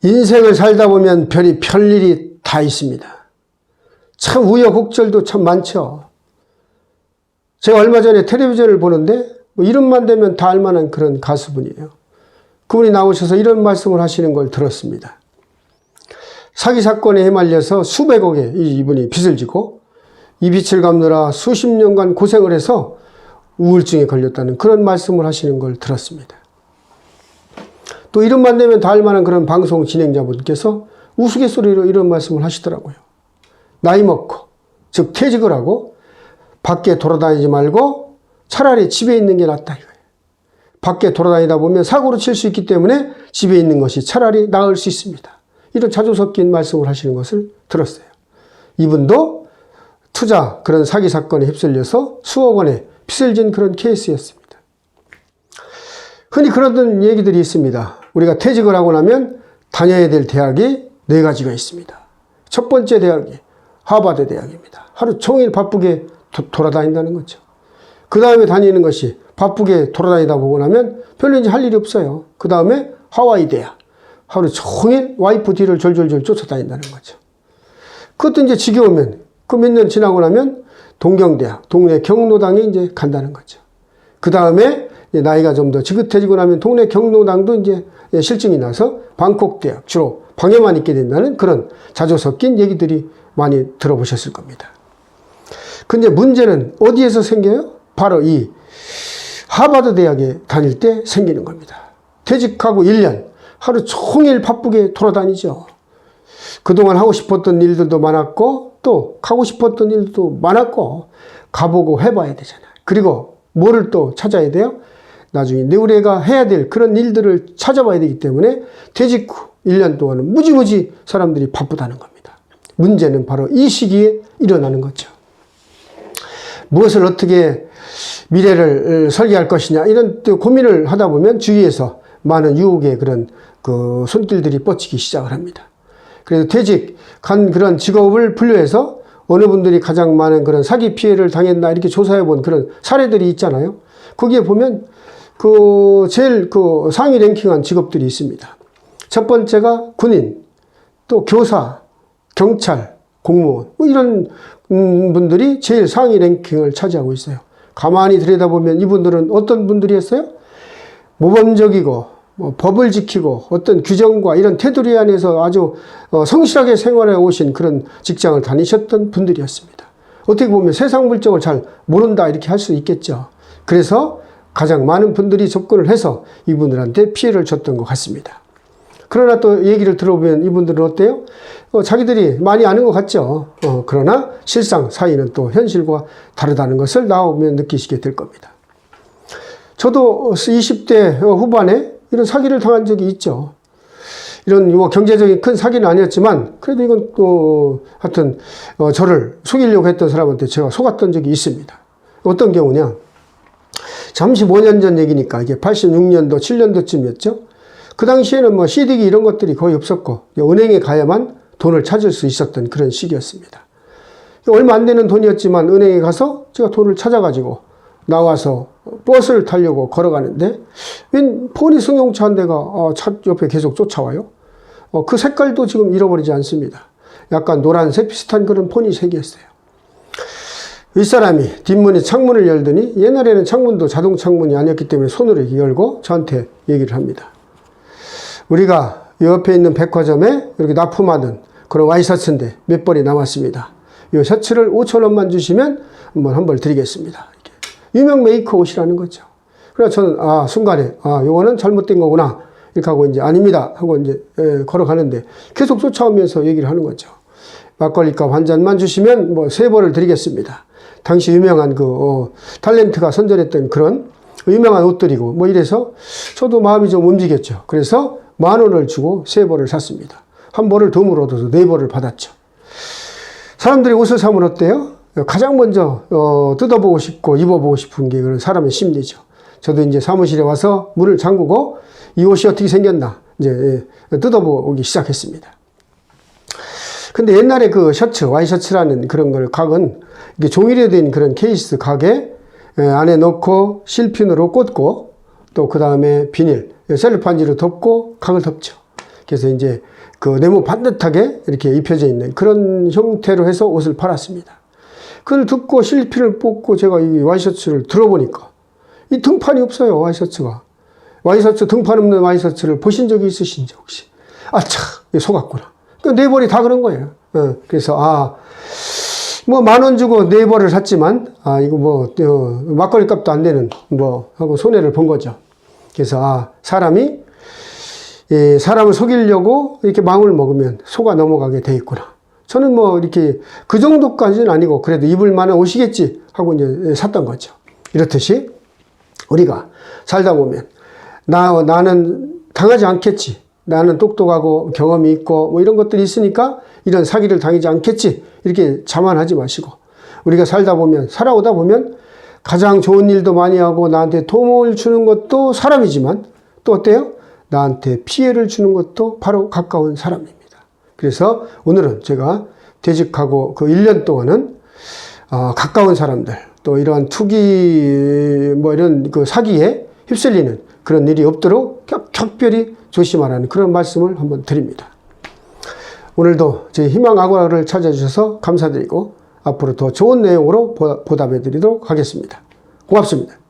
인생을 살다 보면 별일이 다 있습니다. 참 우여곡절도 참 많죠. 제가 얼마 전에 텔레비전을 보는데 뭐 이름만 되면 다 알만한 그런 가수분이에요. 그분이 나오셔서 이런 말씀을 하시는 걸 들었습니다. 사기 사건에 휘말려서 수백억의 이분이 빚을 지고 이 빚을 갚느라 수십 년간 고생을 해서 우울증에 걸렸다는 그런 말씀을 하시는 걸 들었습니다. 또 이름만 되면 다 알만한 그런 방송 진행자분께서 우스갯소리로 이런 말씀을 하시더라고요. 나이 먹고, 즉 퇴직을 하고 밖에 돌아다니지 말고 차라리 집에 있는 게 낫다 이거예요. 밖에 돌아다니다 보면 사고로 칠 수 있기 때문에 집에 있는 것이 차라리 나을 수 있습니다. 이런 자주 섞인 말씀을 하시는 것을 들었어요. 이분도 투자 그런 사기 사건에 휩쓸려서 수억 원의 빚을 진 그런 케이스였습니다. 흔히 그런 얘기들이 있습니다. 우리가 퇴직을 하고 나면 다녀야 될 대학이 4가지가 있습니다. 첫 번째 대학이 하버드 대학입니다. 하루 종일 바쁘게 돌아다닌다는 거죠. 그 다음에 다니는 것이 바쁘게 돌아다니다 보고 나면 별로 이제 할 일이 없어요. 그 다음에 하와이 대학. 하루 종일 와이프 뒤를 졸졸졸 쫓아다닌다는 거죠. 그것도 이제 지겨우면 그 몇 년 지나고 나면 동경대학, 동네 경로당에 이제 간다는 거죠. 그 다음에 나이가 좀 더 지긋해지고 나면 동네 경로당도 이제 실증이 나서 방콕대학, 주로 방에만 있게 된다는 그런 자주 섞인 얘기들이 많이 들어보셨을 겁니다. 근데 문제는 어디에서 생겨요? 바로 이 하버드 대학에 다닐 때 생기는 겁니다. 퇴직하고 1년 하루 종일 바쁘게 돌아다니죠. 그동안 하고 싶었던 일들도 많았고 또 가고 싶었던 일도 많았고 가보고 해봐야 되잖아요. 그리고 뭐를 또 찾아야 돼요? 나중에 내가 해야 될 그런 일들을 찾아봐야 되기 때문에 퇴직 후 1년 동안은 무지무지 사람들이 바쁘다는 겁니다. 문제는 바로 이 시기에 일어나는 거죠. 무엇을 어떻게 미래를 설계할 것이냐 이런 고민을 하다 보면 주위에서 많은 유혹의 그런 그 손길들이 뻗치기 시작을 합니다. 그래서 퇴직한 그런 직업을 분류해서 어느 분들이 가장 많은 그런 사기 피해를 당했나 이렇게 조사해 본 그런 사례들이 있잖아요. 거기에 보면 그 제일 그 상위 랭킹한 직업들이 있습니다. 첫 번째가 군인, 또 교사, 경찰, 공무원 뭐 이런 분들이 제일 상위 랭킹을 차지하고 있어요. 가만히 들여다보면 이분들은 어떤 분들이었어요? 모범적이고 법을 지키고 어떤 규정과 이런 테두리 안에서 아주 성실하게 생활해 오신 그런 직장을 다니셨던 분들이었습니다. 어떻게 보면 세상 물정을 잘 모른다 이렇게 할 수 있겠죠. 그래서 가장 많은 분들이 접근을 해서 이분들한테 피해를 줬던 것 같습니다. 그러나 또 얘기를 들어보면 이분들은 어때요? 자기들이 많이 아는 것 같죠. 그러나 실상 사이는 또 현실과 다르다는 것을 나오면 느끼시게 될 겁니다. 저도 20대 후반에 이런 사기를 당한 적이 있죠. 이런 뭐 경제적인 큰 사기는 아니었지만 그래도 이건 또 하여튼 저를 속이려고 했던 사람한테 제가 속았던 적이 있습니다. 어떤 경우냐? 잠시 5년 전 얘기니까 이게 86년도, 7년도쯤이었죠. 그 당시에는 뭐 CD기 이런 것들이 거의 없었고 은행에 가야만 돈을 찾을 수 있었던 그런 시기였습니다. 얼마 안 되는 돈이었지만 은행에 가서 제가 돈을 찾아가지고 나와서 버스를 타려고 걸어가는데 웬 폰이 승용차 한 대가 차 옆에 계속 쫓아와요. 그 색깔도 지금 잃어버리지 않습니다. 약간 노란색 비슷한 그런 폰이 3개였어요. 윗사람이 뒷문에 창문을 열더니 옛날에는 창문도 자동 창문이 아니었기 때문에 손으로 이렇게 열고 저한테 얘기를 합니다. 우리가 옆에 있는 백화점에 이렇게 납품하던 그런 와이셔츠인데 몇 벌이 남았습니다. 이 셔츠를 5,000원만 주시면 한 벌 드리겠습니다. 이렇게. 유명 메이커 옷이라는 거죠. 그래서 저는 순간에 요거는 잘못된 거구나 이렇게 하고 이제 아닙니다 하고 이제 걸어가는데 계속 쫓아오면서 얘기를 하는 거죠. 막걸리값 한 잔만 주시면 뭐 3벌을 드리겠습니다. 당시 유명한 그 탤런트가 선전했던 그런 유명한 옷들이고 뭐 이래서 저도 마음이 좀 움직였죠. 그래서 10,000원을 주고 3벌을 샀습니다. 한 벌을 덤으로 얻어서 4벌을 받았죠. 사람들이 옷을 사면 어때요? 가장 먼저 뜯어보고 싶고 입어보고 싶은 게 그런 사람의 심리죠. 저도 이제 사무실에 와서 문을 잠그고 이 옷이 어떻게 생겼나 이제 뜯어보기 시작했습니다. 근데 옛날에 그 셔츠, 와이셔츠라는 그런 걸 각은 이게 종이로 된 그런 케이스 각에 안에 넣고 실핀으로 꽂고 또 그 다음에 비닐, 셀로판지로 덮고 각을 덮죠. 그래서 이제 그 네모 반듯하게 이렇게 입혀져 있는 그런 형태로 해서 옷을 팔았습니다. 그걸 듣고 실피를 뽑고 제가 이 와이셔츠를 들어보니까 이 등판이 없어요, 와이셔츠가. 와이셔츠, 등판 없는 와이셔츠를 보신 적이 있으신지 혹시? 아차, 속았구나. 네 벌이 다 그런 거예요. 그래서, 뭐, 10,000원 주고 4벌을 샀지만, 이거 뭐, 막걸리 값도 안 되는, 뭐, 하고 손해를 본 거죠. 그래서, 사람이, 사람을 속이려고 이렇게 마음을 먹으면 속아 넘어가게 돼 있구나. 저는 뭐, 이렇게 그 정도까지는 아니고, 그래도 입을 만한 옷이겠지 하고 이제 샀던 거죠. 이렇듯이, 우리가 살다 보면, 나는 당하지 않겠지. 나는 똑똑하고 경험이 있고 뭐 이런 것들이 있으니까 이런 사기를 당하지 않겠지. 이렇게 자만하지 마시고 우리가 살아오다 보면 가장 좋은 일도 많이 하고 나한테 도움을 주는 것도 사람이지만 또 어때요? 나한테 피해를 주는 것도 바로 가까운 사람입니다. 그래서 오늘은 제가 퇴직하고 그 1년 동안은 가까운 사람들 또 이러한 투기 뭐 이런 그 사기에 휩쓸리는 그런 일이 없도록 각별히 조심하라는 그런 말씀을 한번 드립니다. 오늘도 제 희망 아고라를 찾아주셔서 감사드리고 앞으로 더 좋은 내용으로 보답해 드리도록 하겠습니다. 고맙습니다.